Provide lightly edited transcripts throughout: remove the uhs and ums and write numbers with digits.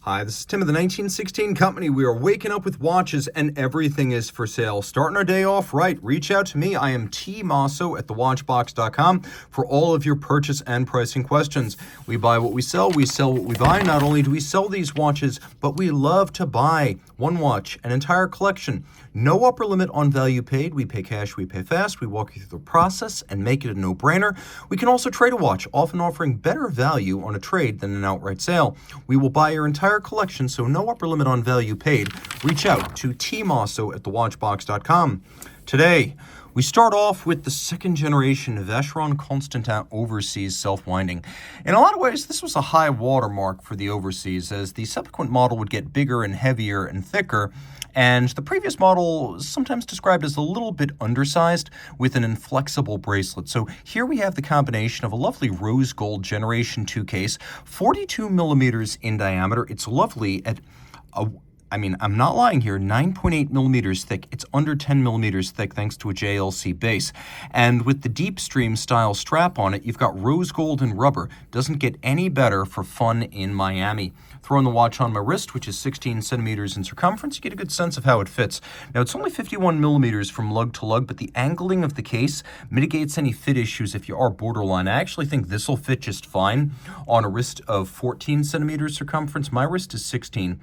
Hi, this is Tim of the 1916 Company. We are waking up with watches and everything is for sale. Starting our day off right, reach out to me. I am tmosso at thewatchbox.com for all of your purchase and pricing questions. We buy what we sell what we buy. Not only do we sell these watches, but we love to buy one watch, an entire collection. No upper limit on value paid. We pay cash, we pay fast. We walk you through the process and make it a no-brainer. We can also trade a watch, often offering better value on a trade than an outright sale. We will buy your entire collection, so no upper limit on value paid. Reach out to tmosso at thewatchbox.com. Today, we start off with the second generation Vacheron Constantin Overseas self-winding. In a lot of ways, this was a high watermark for the Overseas, as the subsequent model would get bigger and heavier and thicker, and the previous model is sometimes described as a little bit undersized with an inflexible bracelet. So here we have the combination of a lovely rose gold Generation 2 case, 42 millimeters in diameter. It's lovely at I'm not lying here, 9.8 millimeters thick. It's under 10 millimeters thick thanks to a JLC base. And with the deep stream style strap on it, you've got rose gold and rubber. Doesn't get any better for fun in Miami. Throwing the watch on my wrist, which is 16 centimeters in circumference, you get a good sense of how it fits. Now, it's only 51 millimeters from lug to lug, but the angling of the case mitigates any fit issues if you are borderline. I actually think this will fit just fine on a wrist of 14 centimeters circumference. My wrist is 16.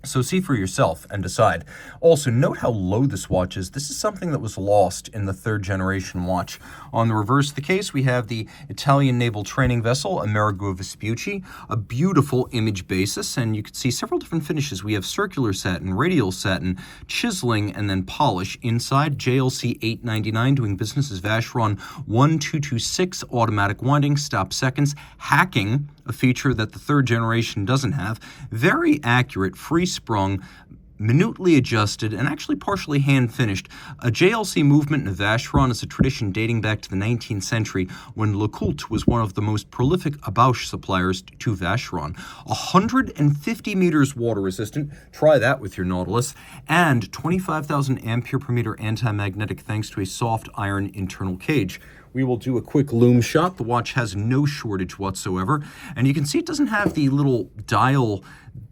So see for yourself and decide. Also, note how low this watch is. This is something that was lost in the third generation watch. On the reverse of the case, we have the Italian naval training vessel, Amerigo Vespucci, a beautiful image basis, and you can see several different finishes. We have circular satin, radial satin, chiseling, and then polish. Inside, JLC 899 doing business as Vacheron 1226 automatic winding, stop seconds, hacking, a feature that the third generation doesn't have. Very accurate, free-sprung, minutely adjusted, and actually partially hand-finished. A JLC movement in a Vacheron is a tradition dating back to the 19th century when Lecoultre was one of the most prolific Abauche suppliers to Vacheron. 150 meters water-resistant, try that with your Nautilus, and 25,000 ampere per meter anti-magnetic thanks to a soft iron internal cage. We will do a quick loom shot. The watch has no shortage whatsoever. And you can see it doesn't have the little dial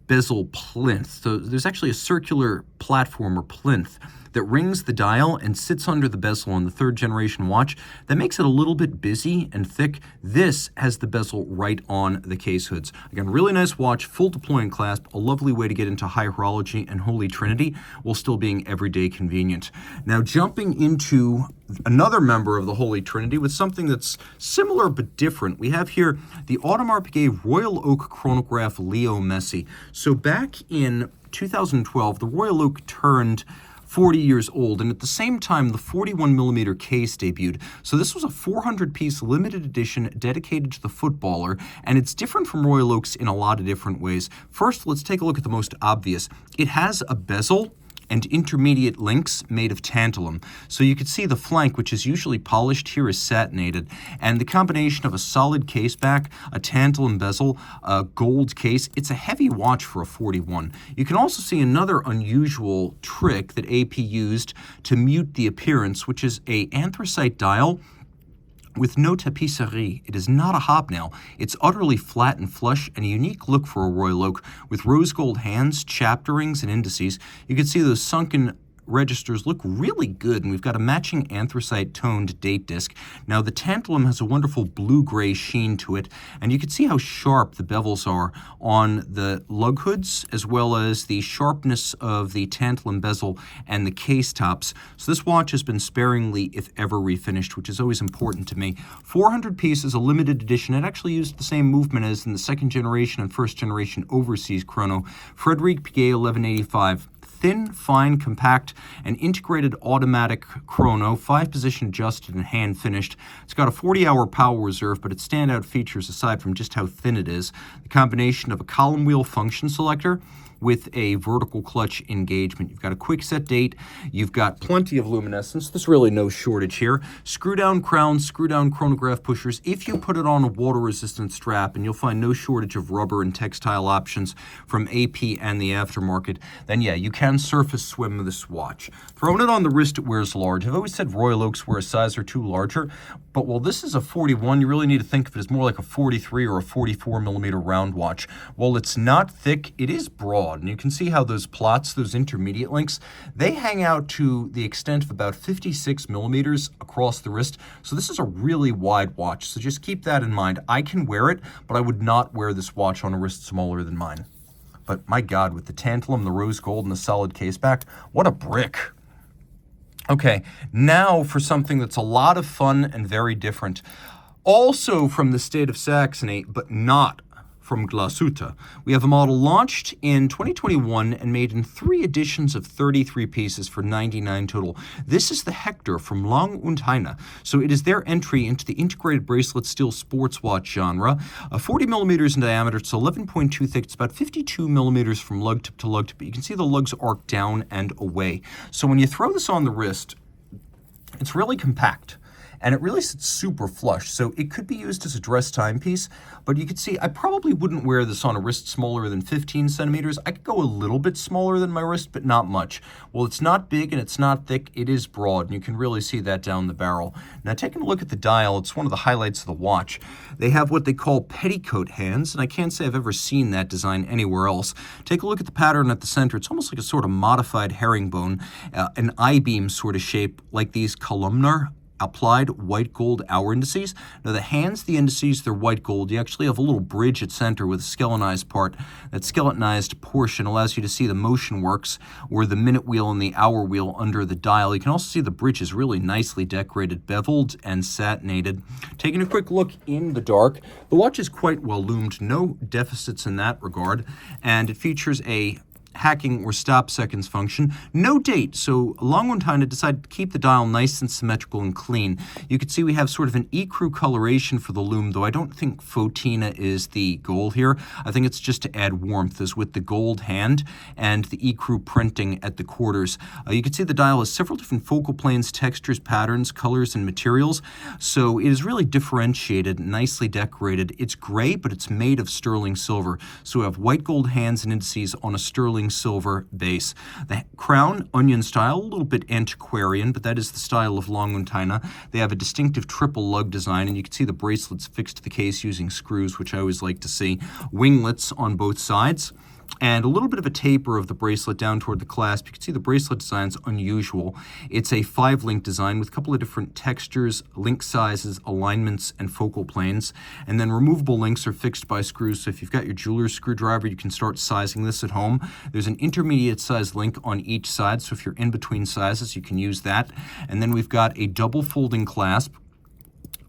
bezel plinth. So there's actually a circular platform or plinth that rings the dial and sits under the bezel on the third generation watch. That makes it a little bit busy and thick. This has the bezel right on the case hoods. Again, really nice watch, full deploying clasp, a lovely way to get into high horology and Holy Trinity while still being everyday convenient. Now jumping into another member of the Holy Trinity with something that's similar but different. We have here the Audemars Piguet Royal Oak Chronograph Leo Messi. So back in 2012, the Royal Oak turned 40 years old, and at the same time, the 41 millimeter case debuted. So this was a 400-piece limited edition dedicated to the footballer, and it's different from Royal Oaks in a lot of different ways. First, let's take a look at the most obvious. It has a bezel and intermediate links made of tantalum. So you can see the flank, which is usually polished, here is satinated, and the combination of a solid case back, a tantalum bezel, a gold case, it's a heavy watch for a 41. You can also see another unusual trick that AP used to mute the appearance, which is a anthracite dial with no tapisserie. It is not a hobnail. It's utterly flat and flush and a unique look for a Royal Oak with rose gold hands, chapter rings, and indices. You can see those sunken registers look really good, and we've got a matching anthracite toned date disc. Now the tantalum has a wonderful blue-gray sheen to it, and you can see how sharp the bevels are on the lug hoods, as well as the sharpness of the tantalum bezel and the case tops. So this watch has been sparingly, if ever, refinished, which is always important to me. 400 pieces, a limited edition. It actually used the same movement as in the second generation and first generation Overseas chrono. Frederic Piguet 1185. Thin, fine, compact, and integrated automatic chrono, 5-position adjusted and hand-finished. It's got a 40-hour power reserve, but its standout features, aside from just how thin it is, the combination of a column wheel function selector with a vertical clutch engagement. You've got a quick set date. You've got plenty of luminescence. There's really no shortage here. Screw down crown, screw down chronograph pushers. If you put it on a water-resistant strap, and you'll find no shortage of rubber and textile options from AP and the aftermarket, then yeah, you can surface swim with this watch. Throwing it on the wrist, it wears large. I've always said Royal Oaks wear a size or two larger, but while this is a 41, you really need to think of it as more like a 43 or a 44 millimeter round watch. While it's not thick, it is broad, and you can see how those plots, those intermediate links, they hang out to the extent of about 56 millimeters across the wrist. So this is a really wide watch, so just keep that in mind. I can wear it, but I would not wear this watch on a wrist smaller than mine. But my God, with the tantalum, the rose gold, and the solid case back, what a brick. Okay, now for something that's a lot of fun and very different. Also from the state of Saxony, but not from Glashütte. We have a model launched in 2021 and made in 3 editions of 33 pieces for 99 total. This is the Hektor from Lange und Heyne. So it is their entry into the integrated bracelet steel sports watch genre. 40 millimeters in diameter, it's 11.2 thick, it's about 52 millimeters from lug tip to lug tip, but you can see the lugs arc down and away. So when you throw this on the wrist, it's really compact. And it really sits super flush, so it could be used as a dress timepiece, but you can see I probably wouldn't wear this on a wrist smaller than 15 centimeters. I could go a little bit smaller than my wrist, but not much. Well, it's not big and it's not thick, it is broad, and you can really see that down the barrel. Now, taking a look at the dial, it's one of the highlights of the watch. They have what they call petticoat hands, and I can't say I've ever seen that design anywhere else. Take a look at the pattern at the center. It's almost like a sort of modified herringbone, an I-beam sort of shape, like these columnar applied white gold hour indices. Now the hands, the indices, they're white gold. You actually have a little bridge at center with a skeletonized part. That skeletonized portion allows you to see the motion works, or the minute wheel and the hour wheel under the dial. You can also see the bridge is really nicely decorated, beveled and satinated. Taking a quick look in the dark, the watch is quite well loomed, no deficits in that regard, and it features a hacking or stop seconds function. No date, so Lange und Heyne decided to keep the dial nice and symmetrical and clean. You can see we have sort of an ecru coloration for the lume, though I don't think Fotina is the goal here. I think it's just to add warmth, as with the gold hand and the ecru printing at the quarters. You can see the dial has several different focal planes, textures, patterns, colors, and materials, so it is really differentiated, nicely decorated. It's gray, but it's made of sterling silver, so we have white gold hands and indices on a sterling silver base. The crown, onion style, a little bit antiquarian, but that is the style of Lange und Heyne. They have a distinctive triple lug design, and you can see the bracelets fixed to the case using screws, which I always like to see. Winglets on both sides, and a little bit of a taper of the bracelet down toward the clasp. You can see the bracelet design's unusual. It's a 5-link design with a couple of different textures, link sizes, alignments, and focal planes. And then removable links are fixed by screws, so if you've got your jeweler's screwdriver, you can start sizing this at home. There's an intermediate size link on each side, so if you're in between sizes, you can use that. And then we've got a double folding clasp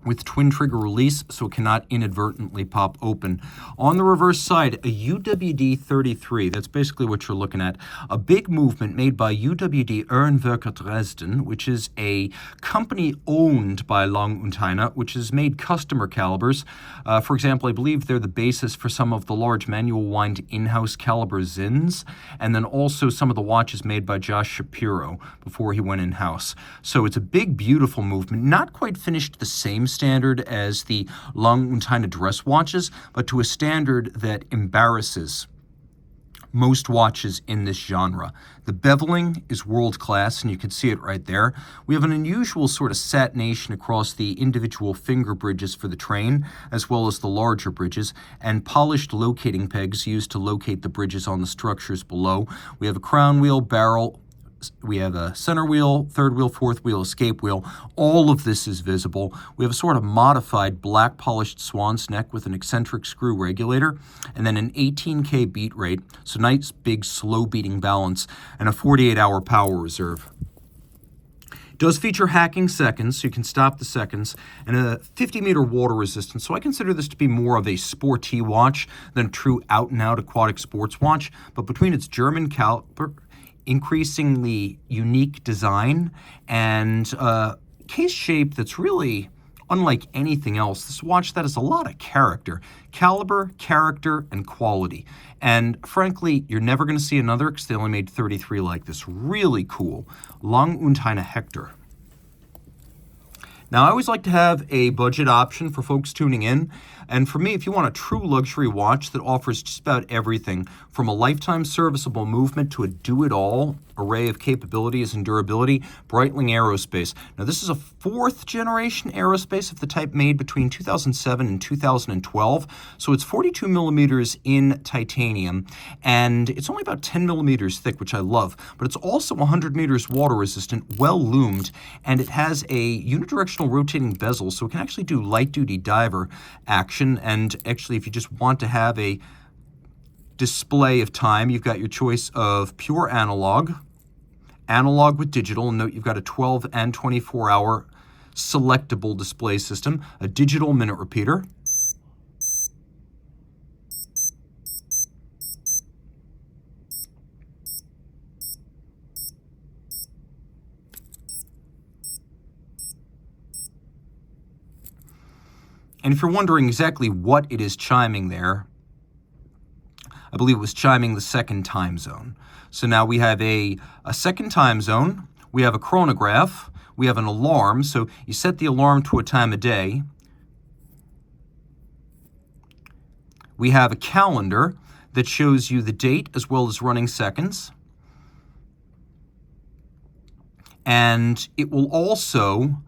with twin trigger release, so it cannot inadvertently pop open. On the reverse side, a UWD-33, that's basically what you're looking at. A big movement made by UWD Ehrenwerke Dresden, which is a company owned by Lange und Heyne, which has made customer calibers. For example, I believe they're the basis for some of the large manual wind in-house caliber Zins, and then also some of the watches made by Josh Shapiro before he went in-house. So it's a big, beautiful movement, not quite finished the same standard as the Lange und Heyne dress watches, but to a standard that embarrasses most watches in this genre. The beveling is world-class, and you can see it right there. We have an unusual sort of satination across the individual finger bridges for the train, as well as the larger bridges, and polished locating pegs used to locate the bridges on the structures below. We have a crown wheel, barrel, we have a center wheel, third wheel, fourth wheel, escape wheel. All of this is visible. We have a sort of modified black polished swan's neck with an eccentric screw regulator, and then an 18K beat rate, so nice big slow beating balance, and a 48-hour power reserve. It does feature hacking seconds, so you can stop the seconds, and a 50-meter water resistance, so I consider this to be more of a sporty watch than a true out-and-out aquatic sports watch, but between its German caliber, increasingly unique design, and case shape that's really unlike anything else, this watch that has a lot of character. Caliber, character, and quality. And frankly, you're never going to see another because they only made 33 like this. Really cool. Lange und Hektor. Now, I always like to have a budget option for folks tuning in. And for me, if you want a true luxury watch that offers just about everything, from a lifetime serviceable movement to a do-it-all array of capabilities and durability, Breitling Aerospace. Now, this is a 4th generation aerospace of the type made between 2007 and 2012. So it's 42 millimeters in titanium, and it's only about 10 millimeters thick, which I love. But it's also 100 meters water resistant, well loomed, and it has a unidirectional rotating bezel, so it can actually do light-duty diver action. And actually, if you just want to have a display of time, you've got your choice of pure analog with digital, and note you've got a 12 and 24-hour selectable display system, a digital minute repeater, and if you're wondering exactly what it is chiming there, I believe it was chiming the second time zone. So now we have a second time zone, we have a chronograph, we have an alarm, so you set the alarm to a time of day. We have a calendar that shows you the date as well as running seconds. And it will also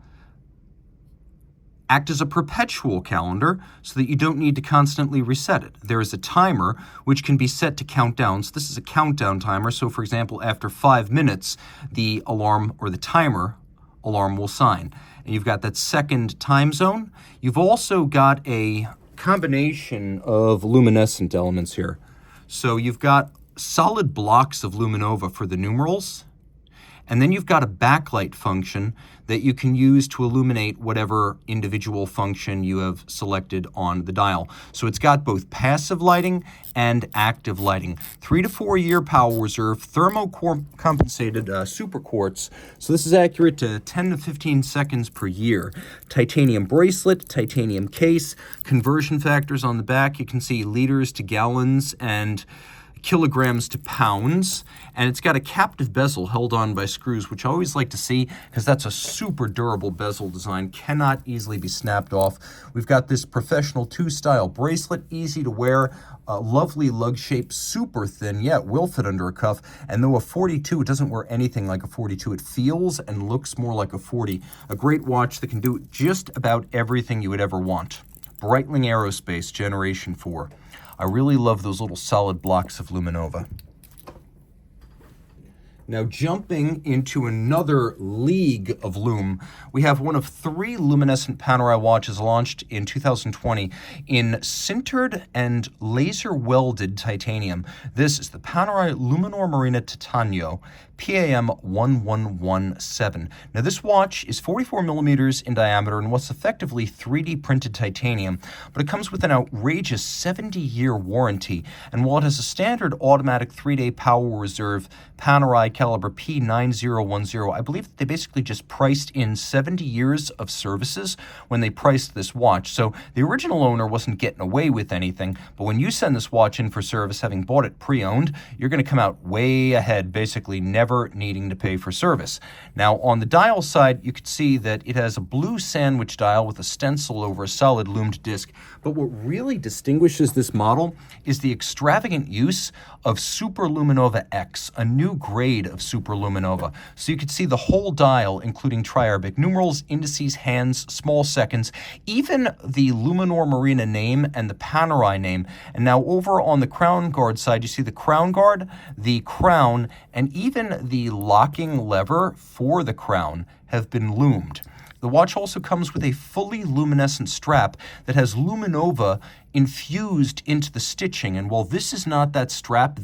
act as a perpetual calendar so that you don't need to constantly reset it. There is a timer which can be set to count down. So this is a countdown timer. So for example, after 5 minutes, the alarm or the timer alarm will sign. And you've got that second time zone. You've also got a combination of luminescent elements here. So you've got solid blocks of luminova for the numerals, and then you've got a backlight function that you can use to illuminate whatever individual function you have selected on the dial. So it's got both passive lighting and active lighting. 3 to 4 year power reserve, thermocompensated super quartz. So this is accurate to 10 to 15 seconds per year. Titanium bracelet, titanium case, conversion factors on the back. You can see liters to gallons and kilograms to pounds, and it's got a captive bezel held on by screws, which I always like to see because that's a super durable bezel design, cannot easily be snapped off. We've got this professional 2-style bracelet, easy to wear, a lovely lug shape, super thin, yeah, it will fit under a cuff, and though a 42, it doesn't wear anything like a 42. It feels and looks more like a 40. A great watch that can do just about everything you would ever want. Breitling Aerospace, Generation 4. I really love those little solid blocks of luminova. Now, jumping into another league of lume, we have one of 3 luminescent Panerai watches launched in 2020 in sintered and laser-welded titanium. This is the Panerai Luminor Marina Titanio PAM 1117. Now, this watch is 44 millimeters in diameter and what's effectively 3D printed titanium, but it comes with an outrageous 70-year warranty. And while it has a standard automatic 3-day power reserve Panerai caliber P9010, I believe that they basically just priced in 70 years of services when they priced this watch. So the original owner wasn't getting away with anything, but when you send this watch in for service, having bought it pre-owned, you're going to come out way ahead, basically never needing to pay for service. Now, on the dial side, you can see that it has a blue sandwich dial with a stencil over a solid loomed disc, but what really distinguishes this model is the extravagant use of Superluminova X, a new grade of Superluminova. So you can see the whole dial, including triarbic numerals, indices, hands, small seconds, even the Luminor Marina name and the Panerai name. And now over on the crown guard side, you see the crown guard, the crown, and even the locking lever for the crown have been loomed. The watch also comes with a fully luminescent strap that has luminova infused into the stitching. And while this is not that strap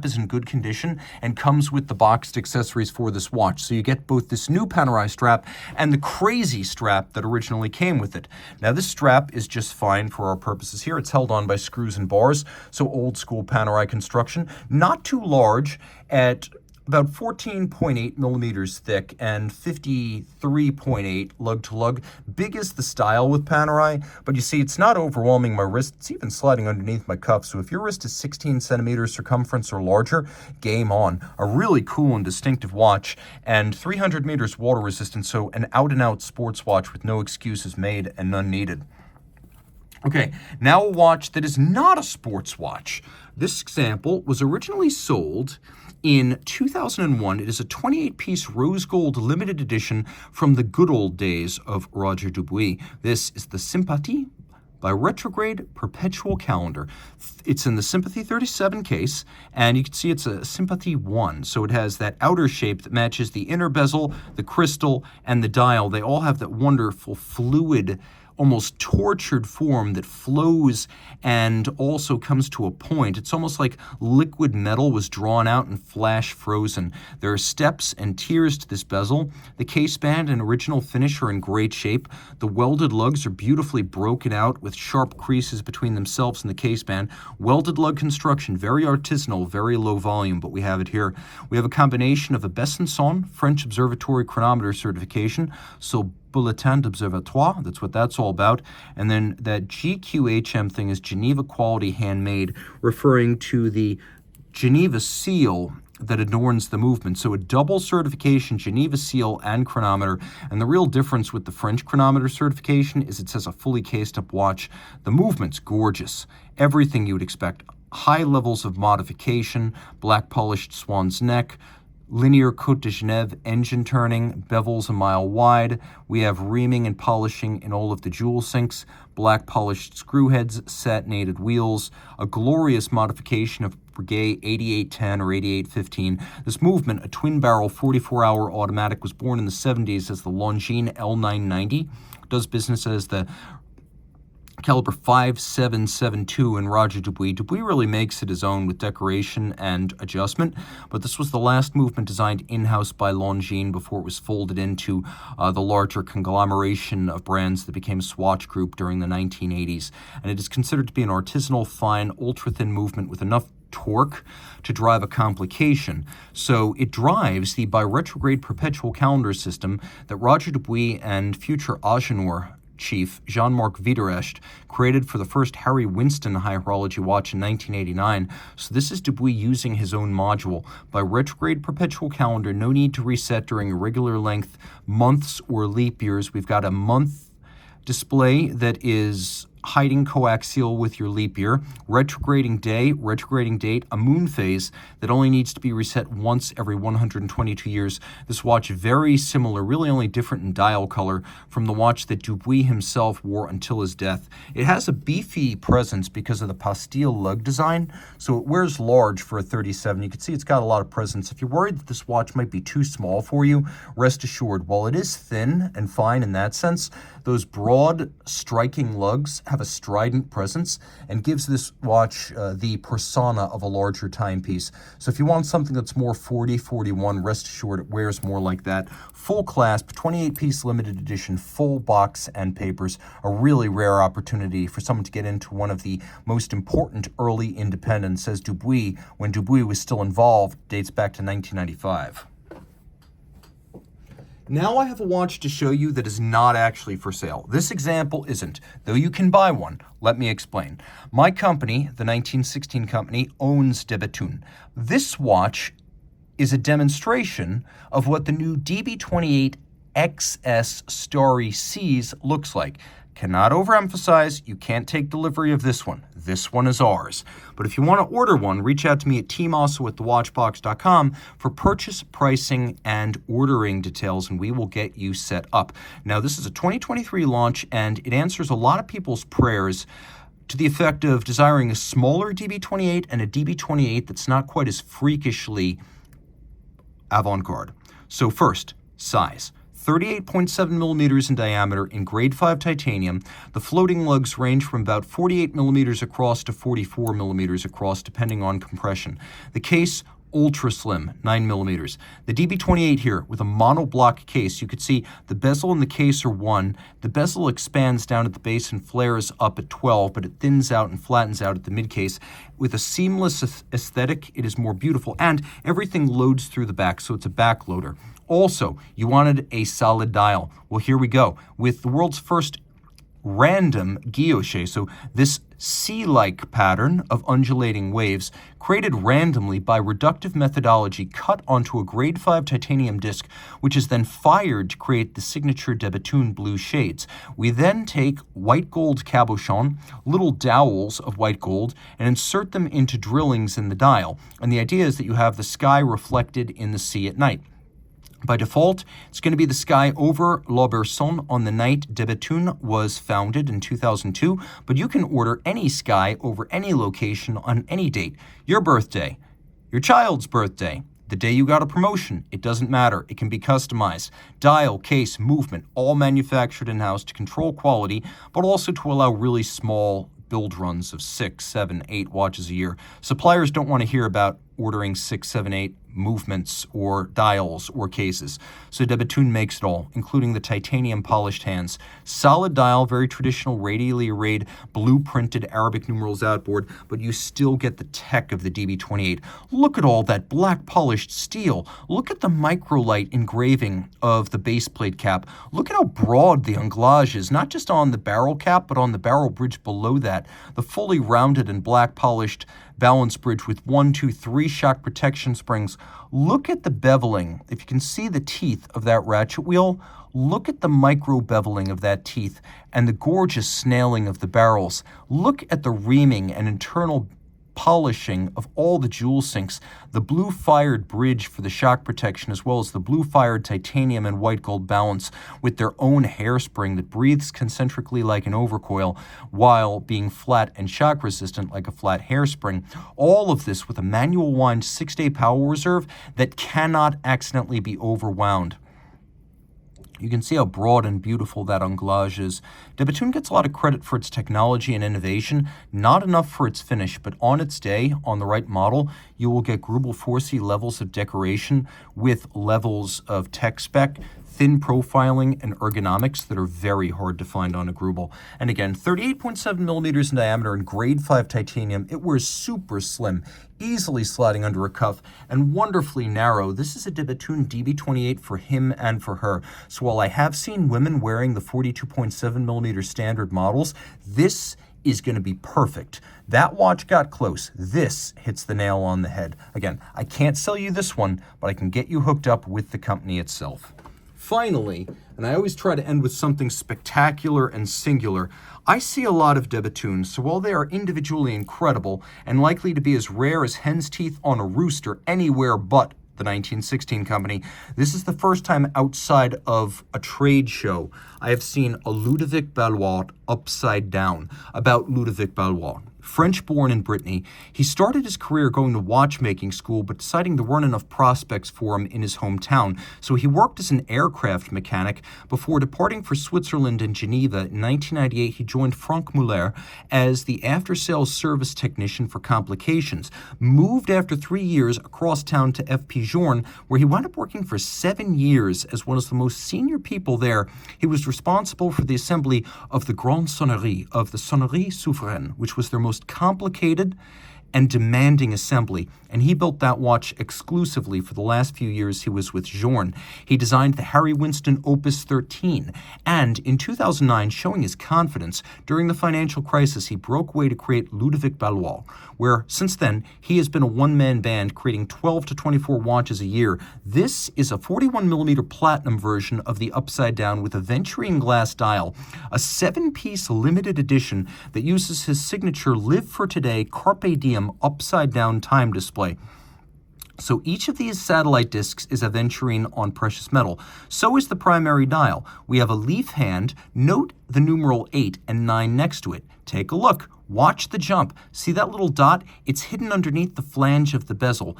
is in good condition and comes with the boxed accessories for this watch. So you get both this new Panerai strap and the crazy strap that originally came with it. Now, this strap is just fine for our purposes here. It's held on by screws and bars, so old school Panerai construction. Not too large at about 14.8 millimeters thick and 53.8 lug to lug. Big is the style with Panerai, but you see it's not overwhelming my wrist. It's even sliding underneath my cuff. So if your wrist is 16 centimeters circumference or larger, game on. A really cool and distinctive watch, and 300 meters water resistant, so an out-and-out sports watch with no excuses made and none needed. Okay, now a watch that is not a sports watch. This example was originally sold in 2001. It is a 28-piece rose gold limited edition from the good old days of Roger Dubuis. This is the Sympathie Bi-Retrograde Perpetual calendar. It's in the Sympathie 37 case, and you can see it's a Sympathie 1. So it has that outer shape that matches the inner bezel, the crystal, and the dial. They all have that wonderful fluid, almost tortured form that flows and also comes to a point. It's almost like liquid metal was drawn out and flash frozen. There are steps and tiers to this bezel. The case band and original finish are in great shape. The welded lugs are beautifully broken out with sharp creases between themselves and the case band. Welded lug construction, very artisanal, very low volume, but we have it here. We have a combination of a Besançon French Observatory chronometer certification, so Bulletin d'Observatoire, that's what that's all about. And then that GQHM thing is Geneva Quality Handmade, referring to the Geneva seal that adorns the movement. So a double certification, Geneva seal and chronometer. And the real difference with the French chronometer certification is it says a fully cased up watch. The movement's gorgeous. Everything you would expect. High levels of modification, black polished swan's neck, linear Côte de Genève engine turning, bevels a mile wide. We have reaming and polishing in all of the jewel sinks, black polished screw heads, satinated wheels, a glorious modification of Piguet 8810 or 8815. This movement, a twin-barrel 44-hour automatic, was born in the 70s as the Lange L990. Does business as the caliber 5772 in Roger Dubuis. Dubuis really makes it his own with decoration and adjustment, but this was the last movement designed in-house by Longines before it was folded into the larger conglomeration of brands that became Swatch Group during the 1980s. And it is considered to be an artisanal, fine, ultra-thin movement with enough torque to drive a complication. So it drives the Bi-Retrograde Perpetual calendar system that Roger Dubuis and future Agenor chief Jean-Marc Viderecht created for the first Harry Winston high horology watch in 1989. So this is Dubuis using his own module. Bi-Retrograde Perpetual calendar, no need to reset during irregular length months or leap years. We've got a month display that is hiding coaxial with your leap year, retrograding day, retrograding date, a moon phase that only needs to be reset once every 122 years. This watch very similar, really only different in dial color from the watch that Dubuis himself wore until his death. It has a beefy presence because of the pastille lug design, so it wears large for a 37. You can see it's got a lot of presence. If you're worried that this watch might be too small for you, rest assured, while it is thin and fine in that sense, those broad, striking lugs have a strident presence and gives this watch the persona of a larger timepiece. So if you want something that's more 40-41, rest assured it wears more like that. Full clasp, 28-piece limited edition, full box and papers. A really rare opportunity for someone to get into one of the most important early independents, says Dubuis, when Dubuis was still involved, dates back to 1995. Now I have a watch to show you that is not actually for sale. This example isn't, though you can buy one. Let me explain. My company, the 1916 company, owns de Bethune. This watch is a demonstration of what the new DB28 XS Starry sees looks like. Cannot overemphasize, you can't take delivery of this one. This one is ours. But if you want to order one, reach out to me at tmosso@thewatchbox.com for purchase, pricing, and ordering details, and we will get you set up. Now, this is a 2023 launch, and it answers a lot of people's prayers to the effect of desiring a smaller DB28 and a DB28 that's not quite as freakishly avant-garde. So first, size. 38.7 millimeters in diameter in grade 5 titanium. The floating lugs range from about 48 millimeters across to 44 millimeters across, depending on compression. The case, ultra slim, 9mm. The DB28 here with a monoblock case, you could see the bezel and the case are 1. The bezel expands down at the base and flares up at 12, but it thins out and flattens out at the mid case. With a seamless aesthetic, it is more beautiful, and everything loads through the back, so it's a back loader. Also, you wanted a solid dial. Well, here we go. With the world's first random guilloche, so this C-like pattern of undulating waves created randomly by reductive methodology cut onto a grade 5 titanium disc, which is then fired to create the signature de Bethune blue shades. We then take white gold cabochon, little dowels of white gold, and insert them into drillings in the dial. And the idea is that you have the sky reflected in the sea at night. By default, it's going to be the sky over L'Auberson on the night de Bethune was founded in 2002, but you can order any sky over any location on any date. Your birthday, your child's birthday, the day you got a promotion, it doesn't matter. It can be customized. Dial, case, movement, all manufactured in-house to control quality, but also to allow really small build runs of 6, 7, 8 watches a year. Suppliers don't want to hear about ordering 6, 7, 8 movements or dials or cases. So de Bethune makes it all, including the titanium polished hands. Solid dial, very traditional radially arrayed blue printed Arabic numerals outboard, but you still get the tech of the DB28. Look at all that black polished steel. Look at the microlight engraving of the base plate cap. Look at how broad the anglage is, not just on the barrel cap, but on the barrel bridge below that. The fully rounded and black polished balance bridge with 1, 2, 3 shock protection springs. Look at the beveling. If you can see the teeth of that ratchet wheel, look at the micro beveling of that teeth and the gorgeous snailing of the barrels. Look at the reaming and internal polishing of all the jewel sinks, the blue-fired bridge for the shock protection, as well as the blue-fired titanium and white gold balance with their own hairspring that breathes concentrically like an overcoil while being flat and shock-resistant like a flat hairspring. All of this with a manual wind 6-day power reserve that cannot accidentally be overwound. You can see how broad and beautiful that anglage is. De Bethune gets a lot of credit for its technology and innovation, not enough for its finish, but on its day, on the right model, you will get Grubel 4C levels of decoration with levels of tech spec, thin profiling, and ergonomics that are very hard to find on a Grubel. And again, 38.7 millimeters in diameter in grade 5 titanium. It wears super slim, easily sliding under a cuff, and wonderfully narrow. This is a de Bethune DB28 for him and for her. So while I have seen women wearing the 42.7 millimeter standard models, this is going to be perfect. That watch got close. This hits the nail on the head. Again, I can't sell you this one, but I can get you hooked up with the company itself. Finally, and I always try to end with something spectacular and singular, I see a lot of de Bethune, so while they are individually incredible and likely to be as rare as hen's teeth on a rooster anywhere but the 1916 company, this is the first time outside of a trade show I have seen a Ludovic Ballouard upside down. About Ludovic Ballouard. French-born in Brittany, he started his career going to watchmaking school, but deciding there weren't enough prospects for him in his hometown, so he worked as an aircraft mechanic before departing for Switzerland and Geneva. In 1998, he joined Franck Muller as the after-sales service technician for complications, moved after 3 years across town to FP Journe, where he wound up working for 7 years as one of the most senior people there. He was responsible for the assembly of the Grande Sonnerie, of the Sonnerie Souveraine, which was their most complicated and demanding assembly, and he built that watch exclusively for the last few years he was with Journe. He designed the Harry Winston Opus 13, and in 2009, showing his confidence, during the financial crisis, he broke away to create Ludovic Ballouard, where since then, he has been a one-man band creating 12 to 24 watches a year. This is a 41mm platinum version of the Upside Down with a Venturine glass dial, a 7-piece limited edition that uses his signature Live for Today Carpe Diem upside down time display. So each of these satellite discs is a Venturine on precious metal. So is the primary dial. We have a leaf hand. Note the numeral 8 and 9 next to it. Take a look. Watch the jump. See that little dot? It's hidden underneath the flange of the bezel.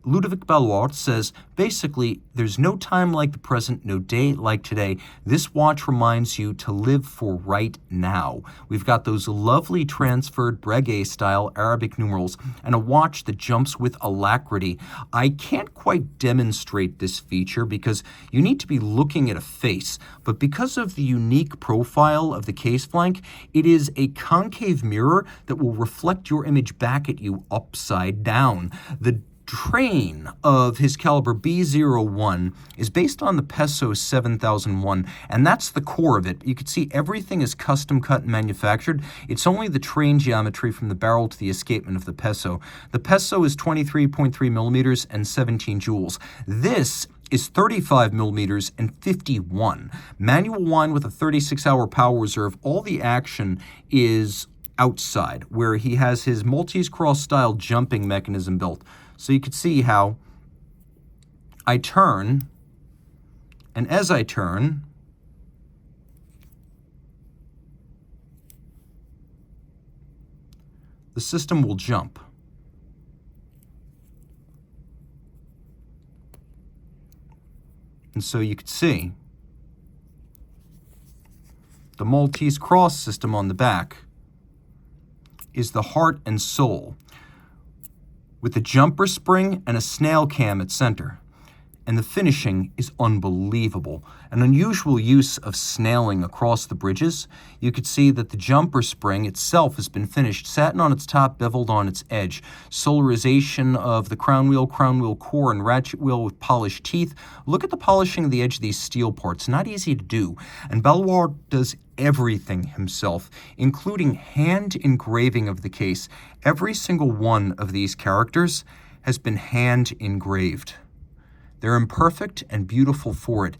Ludovic Ballouard says, basically, there's no time like the present, no day like today. This watch reminds you to live for right now. We've got those lovely transferred Breguet-style Arabic numerals and a watch that jumps with alacrity. I can't quite demonstrate this feature because you need to be looking at a face, but because of the unique profile of the case flank, it is a concave mirror that will reflect your image back at you upside down. The train of his caliber B01 is based on the Peso 7001, and that's the core of it. You can see everything is custom cut and manufactured. It's only the train geometry from the barrel to the escapement of the Peso. The Peso is 23.3 millimeters and 17 joules. This is 35 millimeters and 51. Manual wind with a 36-hour power reserve. All the action is outside, where he has his Maltese cross style jumping mechanism built. So you can see how I turn, and as I turn, the system will jump. And so you can see the Maltese cross system on the back is the heart and soul, with a jumper spring and a snail cam at center. And the finishing is unbelievable. An unusual use of snailing across the bridges. You could see that the jumper spring itself has been finished, satin on its top, beveled on its edge. Solarization of the crown wheel core, and ratchet wheel with polished teeth. Look at the polishing of the edge of these steel parts. Not easy to do. And Ballouard does everything himself, including hand engraving of the case. Every single one of these characters has been hand engraved. They're imperfect and beautiful for it.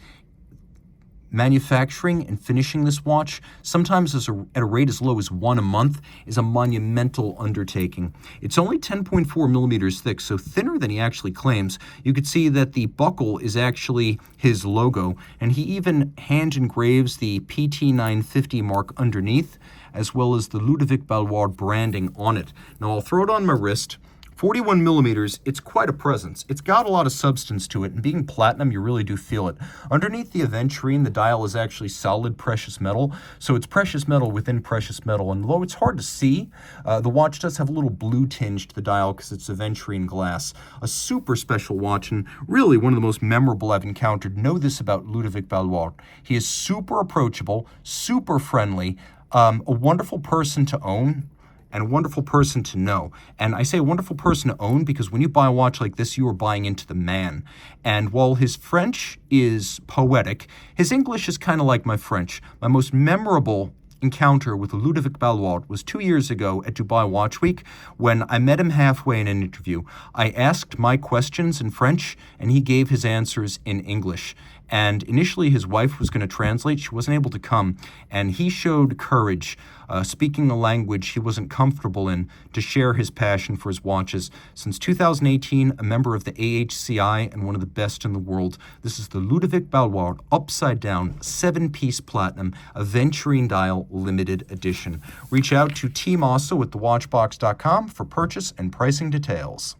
Manufacturing and finishing this watch, sometimes at a rate as low as one a month, is a monumental undertaking. It's only 10.4 millimeters thick, so thinner than he actually claims. You could see that the buckle is actually his logo, and he even hand engraves the PT950 mark underneath, as well as the Ludovic Ballouard branding on it. Now I'll throw it on my wrist. 41 millimeters, it's quite a presence. It's got a lot of substance to it, and being platinum, you really do feel it. Underneath the aventurine, the dial is actually solid precious metal, so it's precious metal within precious metal, and though it's hard to see, the watch does have a little blue tinge to the dial because it's aventurine glass. A super special watch, and really one of the most memorable I've encountered. Know this about Ludovic Ballouard. He is super approachable, super friendly, a wonderful person to own, and a wonderful person to know. And I say a wonderful person to own because when you buy a watch like this, you are buying into the man. And while his French is poetic, his English is kind of like my French. My most memorable encounter with Ludovic Ballouard was 2 years ago at Dubai Watch Week when I met him halfway in an interview. I asked my questions in French and he gave his answers in English. And initially his wife was going to translate. She wasn't able to come. And he showed courage, speaking a language he wasn't comfortable in, to share his passion for his watches. Since 2018, a member of the AHCI and one of the best in the world. This is the Ludovic Ballouard upside down 7-piece platinum aventurine dial limited edition. Reach out to Team Mosso at thewatchbox.com for purchase and pricing details.